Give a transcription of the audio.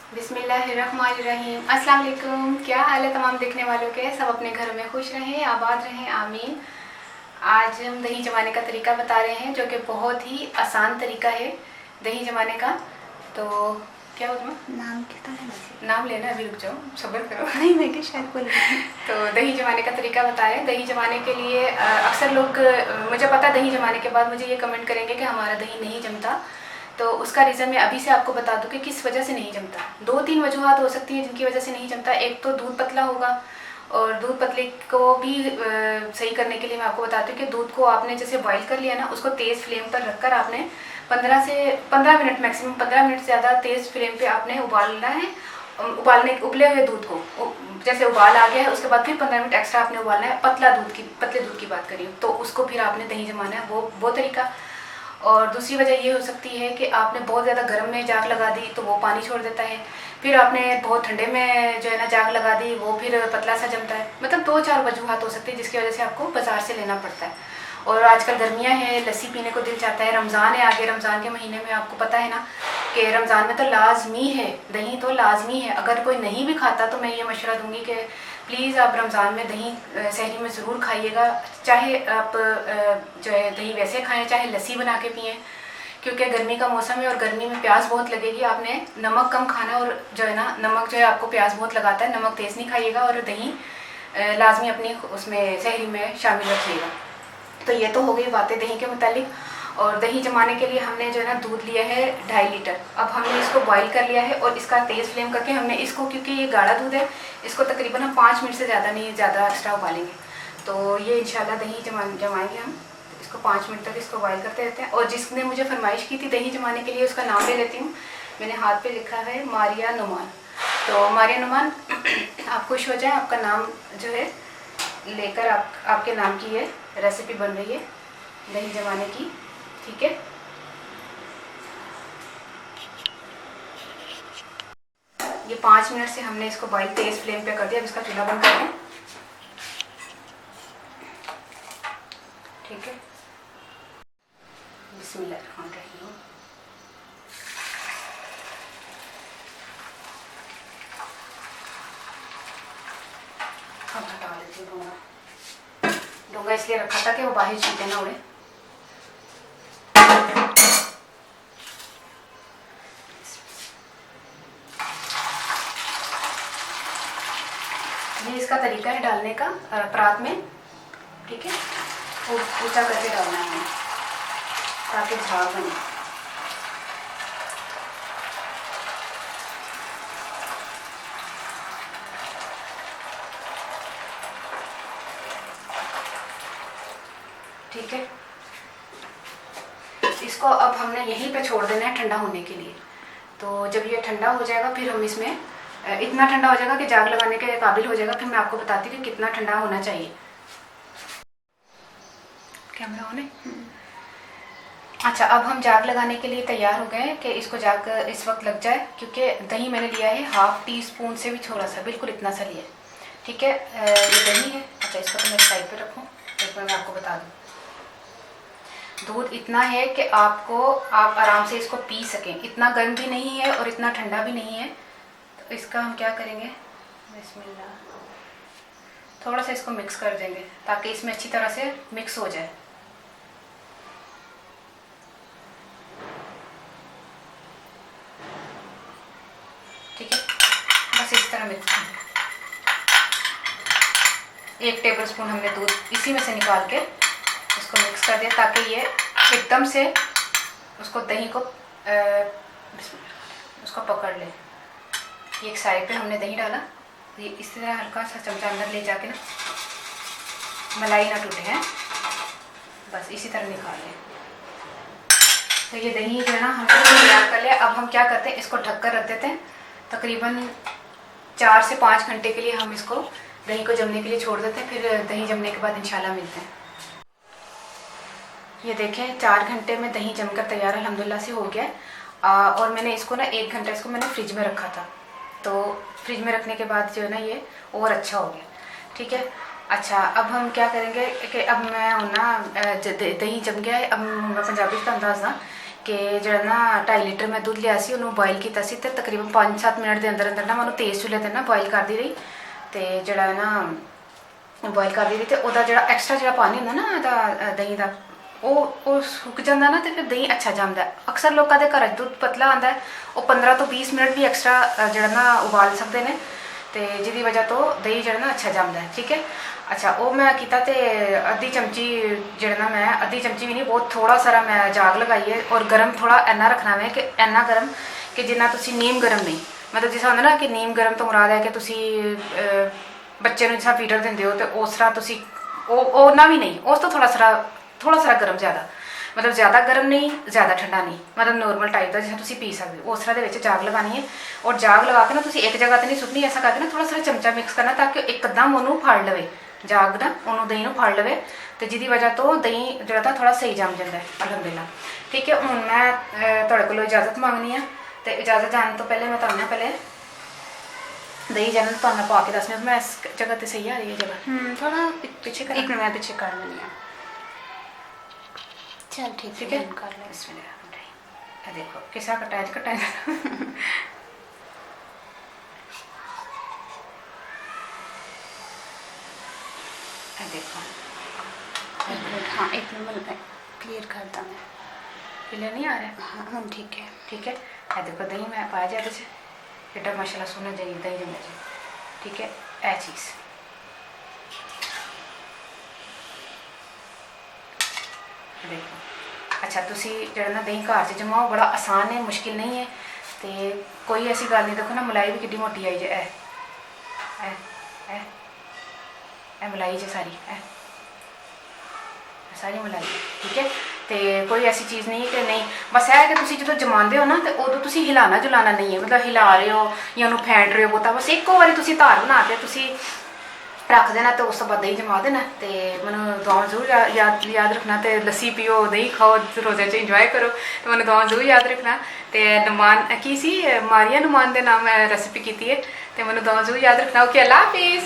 बिस्मिल्लाहिर्रहमानिर्रहीम। अस्सलाम वालेकुम। क्या हाल है तमाम देखने वालों के? सब अपने घर में खुश रहें, आबाद रहें, आमीन। आज हम दही जमाने का तरीका बता रहे हैं जो कि बहुत ही आसान तरीका है दही जमाने का। तो क्या बोलूँ, नाम कितना है? नाम लेना, अभी रुक जाओ, सब्र करो। नहीं, मैं क्या शायद बोल रही हूँ। तो दही जमाने का तरीका बता रहे हैं। दही जमाने के लिए अक्सर लोग, मुझे पता है दही जमाने के बाद मुझे ये कमेंट करेंगे कि हमारा दही नहीं जमता। तो उसका रीज़न मैं अभी से आपको बता दूं कि किस वजह से नहीं जमता। 2-3 वजूहत हो सकती हैं जिनकी वजह से नहीं जमता। एक तो दूध पतला होगा, और दूध पतले को भी सही करने के लिए मैं आपको बताती हूँ कि दूध को आपने जैसे बॉईल कर लिया ना, उसको तेज़ फ्लेम पर रखकर आपने 15 मिनट, मैक्सिमम 15 मिनट से ज़्यादा तेज़ फ्लेम पे आपने उबालना है। उबले हुए दूध को जैसे उबाल आ गया है, उसके बाद फिर 15 मिनट एक्स्ट्रा आपने उबालना है। पतले दूध की बात करिए तो उसको फिर आपने दही जमाना है, वो तरीका। और दूसरी वजह ये हो सकती है कि आपने बहुत ज़्यादा गर्म में जाग लगा दी तो वो पानी छोड़ देता है। फिर आपने बहुत ठंडे में जो है ना जाग लगा दी, वो फिर पतला सा जमता है। मतलब 2-4 वजूहत हो सकती है जिसकी वजह से आपको बाज़ार से लेना पड़ता है। और आजकल गर्मियाँ हैं, लस्सी पीने को दिल चाहता है। रमज़ान है आगे, रमज़ान के महीने में आपको पता है ना कि रमज़ान में तो लाजमी है, दही तो लाजमी है। अगर कोई नहीं भी खाता तो मैं ये मशवरा दूंगी कि प्लीज़ आप रमज़ान में दही सहरी में ज़रूर खाइएगा। चाहे आप जो है दही वैसे खाएं, चाहे लस्सी बना के पिएँ, क्योंकि गर्मी का मौसम है और गर्मी में प्यास बहुत लगेगी। आपने नमक कम खाना, और जो है ना नमक जो है आपको प्यास बहुत लगाता है, नमक तेज़ नहीं खाइएगा। और दही लाजमी अपनी उसमें सहरी में शामिल रखिएगा। तो ये तो हो गई बातें दही के मुतालिक। और दही जमाने के लिए हमने जो है ना दूध लिया है 2.5 लीटर। अब हमने इसको बॉईल कर लिया है और इसका तेज़ फ्लेम करके हमने इसको, क्योंकि ये गाढ़ा दूध है, इसको तकरीबन हम 5 मिनट से ज़्यादा नहीं, ज़्यादा एक्स्ट्रा उबालेंगे। तो ये इंशाल्लाह दही जमाएंगे हम। इसको 5 मिनट तक इसको बॉईल करते रहते हैं। और जिसने मुझे फरमाइश की थी दही जमाने के लिए, उसका नाम ले लेती हूँ। मैंने हाथ पे लिखा है मारिया नुमान। तो मारिया नुमान, आप खुश हो जाए, आपका नाम जो है लेकर आपके नाम की ये रेसिपी बन रही है दही जमाने की, ठीक है। ये 5 मिनट से हमने इसको बॉईल तेज़ फ्लेम पे कर दिया। अब इसका चूल्हा बंद कर दें, ठीक है। बिस्मिल्लाहिर्रहमानिर्रहीम। अब हटा लेती हूँ डोंगा इसलिए रखा था कि वो बाहर छीटे ना उड़े। ये इसका तरीका है डालने का परात में, ठीक है। ऊंचा करके डालना है ताकि झाग बने। ठीक है, इसको अब हमने यहीं पे छोड़ देना है ठंडा होने के लिए। तो जब ये ठंडा हो जाएगा फिर हम इसमें इतना ठंडा हो जाएगा कि जाग लगाने के काबिल हो जाएगा। फिर मैं आपको बताती हूँ कि कितना ठंडा होना चाहिए। कैमरा ऑन है? अच्छा, अब हम जाग लगाने के लिए तैयार हो गए कि इसको जाग इस वक्त लग जाए, क्योंकि दही मैंने लिया है 1/2 टीस्पून से भी थोड़ा सा, बिल्कुल इतना सा लिया है, ठीक है। ये दही है। अच्छा, इसको तो मैं साइड पे रखूँ, एक बार मैं आपको बता दूँ। दूध इतना है कि आप आराम से इसको पी सकें, इतना गर्म भी नहीं है और इतना ठंडा भी नहीं है। तो इसका हम क्या करेंगे, बिस्मिल्लाह, थोड़ा सा इसको मिक्स कर देंगे ताकि इसमें अच्छी तरह से मिक्स हो जाए। ठीक है, बस इस तरह मिक्स कर। 1 टेबलस्पून हमने दूध इसी में से निकाल के इसको मिक्स कर दिया ताकि ये एकदम से उसको दही को उसको पकड़ ले। ये एक साइड पे हमने दही डाला, ये इस तरह हल्का सा चमचा अंदर ले जाके ना, मलाई ना टूटे हैं, बस इसी तरह निकाल लें। तो ये दही जो है ना हमने तैयार कर लिया। अब हम क्या करते हैं, इसको ढककर रख देते हैं। तकरीबन 4 से 5 घंटे के लिए हम इसको दही को जमने के लिए छोड़ देते हैं। फिर दही जमने के बाद इंशाल्लाह मिलते हैं। ये देखें 4 घंटे में दही जमकर तैयार अल्हम्दुलिल्लाह से हो गया। और मैंने इसको ना 1 घंटा इसको मैंने फ्रिज में रखा था। तो फ्रिज में रखने के बाद जो है ना ये और अच्छा हो गया, ठीक है। अच्छा, अब हम क्या करेंगे कि अब मैं ना दही जम गया है। अब मैं पंजाबी का अंदाज़ ना ਕਿ ਜਿਹੜਾ ਨਾ 2.5 ਲੀਟਰ ਮੈਂ ਦੁੱਧ ਲਿਆ ਸੀ ਉਹਨੂੰ ਬੋਇਲ ਕੀਤਾ ਸੀ ਤੇ ਤਕਰੀਬਨ 5-7 ਮਿੰਟ ਦੇ ਅੰਦਰ ਅੰਦਰ ਨਾ ਮੈਂ ਉਹਨੂੰ ਤੇਜ਼ ਚੁੱਲ੍ਹੇ ਤੇ ਨਾ ਬੋਇਲ ਕਰਦੀ ਰਹੀ ਤੇ ਜਿਹੜਾ ਨਾ ਬੋਇਲ ਕਰਦੀ ਰਹੀ ਤੇ ਉਹਦਾ ਜਿਹੜਾ ਐਕਸਟਰਾ ਜਿਹੜਾ ਪਾਣੀ ਹੁੰਦਾ ਨਾ ਇਹਦਾ ਦਹੀਂ ਦਾ ਉਹ ਸੁੱਕ ਜਾਂਦਾ ਨਾ ਤੇ ਫਿਰ ਦਹੀਂ ਅੱਛਾ ਜੰਮਦਾ ਹੈ। ਅਕਸਰ ਲੋਕਾਂ ਦੇ ਘਰ 'ਚ ਦੁੱਧ ਪਤਲਾ ਆਉਂਦਾ ਹੈ, ਉਹ 15 ਤੋਂ 20 ਮਿੰਟ ਵੀ ਐਕਸਟਰਾ ਜਿਹੜਾ ਨਾ ਉਬਾਲ ਸਕਦੇ ਨੇ ਤੇ ਜਿਹਦੀ ਵਜ੍ਹਾ ਤੋਂ ਦਹੀਂ ਜਿਹੜਾ ਨਾ ਅੱਛਾ ਜੰਮਦਾ ਹੈ। ਠੀਕ ਹੈ, ਅੱਛਾ ਉਹ ਮੈਂ ਕੀਤਾ ਤੇ ਅੱਧੀ ਚਮਚੀ ਜਿਹੜਾ ਨਾ ਮੈਂ ਅੱਧੀ ਚਮਚੀ ਵੀ ਨਹੀਂ, ਬਹੁਤ ਥੋੜਾ ਸਾਰਾ ਮੈਂ ਜਾਗ ਲਗਾਈ ਹੈ ਔਰ ਗਰਮ ਥੋੜਾ ਇੰਨਾ ਰੱਖਣਾ ਹੈ ਕਿ ਇੰਨਾ ਗਰਮ ਕਿ ਜਿੰਨਾ ਤੁਸੀਂ ਨੀਮ ਗਰਮ ਨਹੀਂ, ਮਤਲਬ ਜਿਸ ਤਰ੍ਹਾਂ ਹੁੰਦਾ ਨਾ ਕਿ ਨੀਮ ਗਰਮ ਤੋਂ ਮੁਰਾਦ ਹੈ ਕਿ ਤੁਸੀਂ ਬੱਚੇ ਨੂੰ ਜਿਸ ਤਰ੍ਹਾਂ ਫੀਡਰ ਦਿੰਦੇ ਹੋ ਤੇ ਉਸ ਤਰ੍ਹਾਂ ਤੁਸੀਂ ਉਹ ਨਾ ਵੀ ਨਹੀਂ, ਉਸ ਤੋਂ ਥੋੜਾ ਸਾਰਾ ਗਰਮ ਜ਼ਿਆਦਾ, ਮਤਲਬ ਜ਼ਿਆਦਾ ਗਰਮ ਨਹੀਂ ਜ਼ਿਆਦਾ ਠੰਡਾ ਨਹੀਂ, ਮਤਲਬ ਨੋਰਮਲ ਟਾਈਪ ਦਾ ਜਿਸ ਤਰ੍ਹਾਂ ਤੁਸੀਂ ਪੀ ਸਕਦੇ ਹੋ ਉਸ ਤਰ੍ਹਾਂ ਦੇ ਵਿੱਚ ਜਾਗ ਲਗਾਉਣੀ ਹੈ। ਔਰ ਜਾਗ ਲਗਾ ਕੇ ਨਾ ਤੁਸੀਂ ਇੱਕ ਜਗ੍ਹਾ ਤੇ ਨਹੀਂ ਸੁੱਟਣੀ, ਐਸਾ ਕਰਕੇ ਨਾ ਥੋੜਾ ਸਾਰਾ ਚਮਚਾ ਮਿਕਸ ਕਰਨਾ ਤਾਂ ਕਿ ਇੱਕਦਮ ਉਹਨੂੰ ਫੜ ਲਵੇ, ਜਾਗ ਨਾ ਉਹਨੂੰ ਦਹੀਂ ਨੂੰ ਫੜ ਲਵੇ ਤੇ ਜਿਹਦੀ ਵਜ੍ਹਾ ਤੋਂ ਦਹੀਂ ਜਿਹੜਾ ਤਾਂ ਥੋੜਾ ਸਹੀ ਜੰਮ ਜਾਂਦਾ ਹੈ ਅਲਹਮਦੁਲਿਲਾ। ਠੀਕ ਹੈ, ਹੁਣ ਮੈਂ ਤੁਹਾਡੇ ਕੋਲੋਂ ਇਜਾਜ਼ਤ ਮੰਗਣੀ ਆ ਤੇ ਇਜਾਜ਼ਤ ਜਾਣ ਤੋਂ ਪਹਿਲੇ ਮੈਂ ਤੁਹਾਨੂੰ ਪਹਿਲੇ ਦਹੀਂ ਜਨ ਤੁਹਾਨੂੰ ਪਾ ਕੇ ਦੱਸਣੀ ਮੈਂ ਇਸ ਜਗ੍ਹਾ ਤੇ ਸਹੀ ਆ ਰਹੀ ਹੈ ਜਗ੍ਹਾ थोड़ा पीछे कर, एक मिनट मैं पीछे कर लेनी है। चल ठीक ठीक है, कर ले। इसमें देखो किसा कटाया देखो हाँ एक मिनट मैं क्लियर करता मैं। क्लियर नहीं आ रहा। हाँ ठीक है। ठीक है, ये देखो दही मैं पाया जाए एडा माशाल्लाह सोना दही दही जमा जी। ठीक है, ए चीज़ देखो। अच्छा तुसी ਜਿਹੜਾ ਨਾ ਦਹੀਂ ਘਰ 'ਚ ਜਮਾਓ ਬੜਾ ਆਸਾਨ ਹੈ, ਮੁਸ਼ਕਿਲ ਨਹੀਂ ਹੈ ਤੇ ਕੋਈ ਐਸੀ ਗੱਲ ਨਹੀਂ। ਦੇਖੋ ਨਾ ਮਲਾਈ ਵੀ ਕਿੱਡੀ ਮੋਟੀ ਆਈ ਜੇ, ਇਹ ਮਲਾਈ ਜੇ ਸਾਰੀ ਸਾਰੀ ਮਲਾਈ। ਠੀਕ ਹੈ, ਤੇ ਕੋਈ ਐਸੀ ਚੀਜ਼ ਨਹੀਂ ਕਿ ਨਹੀਂ, ਬਸ ਇਹ ਹੈ ਕਿ ਤੁਸੀਂ ਜਦੋਂ ਜਮਾਉਂਦੇ ਹੋ ਨਾ ਤੇ ਉਦੋਂ ਤੁਸੀਂ ਹਿਲਾਣਾ ਜੁਲਾਣਾ ਨਹੀਂ ਹੈ, ਮਤਲਬ ਹਿਲਾ ਰਹੇ ਹੋ ਜਾਂ ਉਹਨੂੰ ਫੈਂਟ ਰਹੇ ਹੋ ਬਹੁਤਾ, ਬਸ ਇੱਕੋ ਵਾਰੀ ਤੁਸੀਂ ਧਾਰ ਬਣਾ ਕੇ ਤੁਸੀਂ ਰੱਖ ਦੇਣਾ ਤੇ ਉਸ ਤੋਂ ਬਾਅਦ ਦਹੀਂ ਜਮਾ ਦੇਣਾ। ਤੇ ਮੈਨੂੰ ਦੁਆ ਜ਼ਰੂਰ ਯਾਦ ਰੱਖਣਾ ਤੇ ਲੱਸੀ ਪੀਓ, ਦਹੀਂ ਖਾਓ, ਰੋਜ਼ੇ 'ਚ ਇੰਜੋਏ ਕਰੋ ਤੇ ਮੈਨੂੰ ਦੁਆ ਜ਼ਰੂਰ ਯਾਦ ਰੱਖਣਾ। ਤੇ ਨੁਮਾਨ ਕੀ ਸੀ, ਮਾਰੀਆ ਨੁਮਾਨ ਦੇ ਨਾਮ ਰੈਸਿਪੀ ਕੀਤੀ ਹੈ ਤੇ ਮੈਨੂੰ ਦੁਆ ਜ਼ਰੂਰ ਯਾਦ ਰੱਖਣਾ। ਓਕੇ, ਅੱਲਾ ਹਾਫਿਜ਼।